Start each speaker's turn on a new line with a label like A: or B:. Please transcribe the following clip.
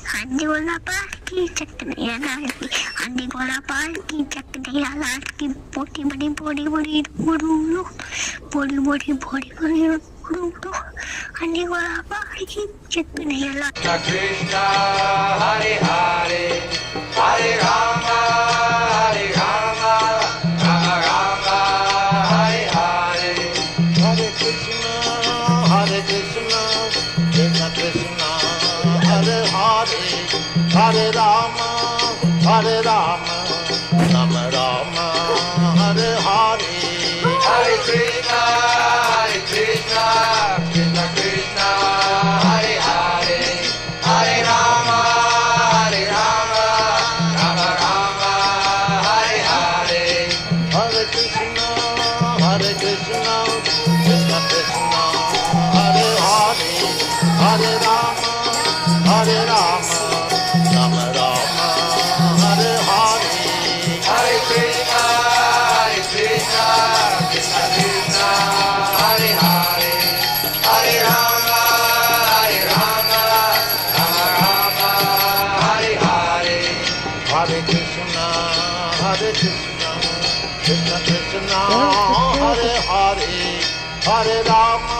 A: आंधी गोला पाल की चकनैया लाल की, आंधी गोला पाल की चकनैया लाल की, बोटी बड़ी बोड़ी बड़ी उड़ू, बोड़ी बोड़ी बोड़ी बड़ी उड़ू, आंधी गोला पाल की चकनैया लाल।
B: Krishna Hare Hare Hare Rama Hare Rama Rama Rama Hare Hare
C: Hare Krishna Krishna Krishna Hare Hare Hare Rama Rama Rama Hare Hare
B: Hare Krishna Krishna Krishna Hare Hare Hare Rama Rama Rama Hare Hare
C: Hare Krishna Krishna Krishna Hare Hare Hare Rama Rama Rama Hare Hare
B: Hare Krishna Krishna Krishna Hare Hare Hare Rama Rama Rama Hare Hare
C: Hare Krishna Krishna Krishna Hare Hare Hare Rama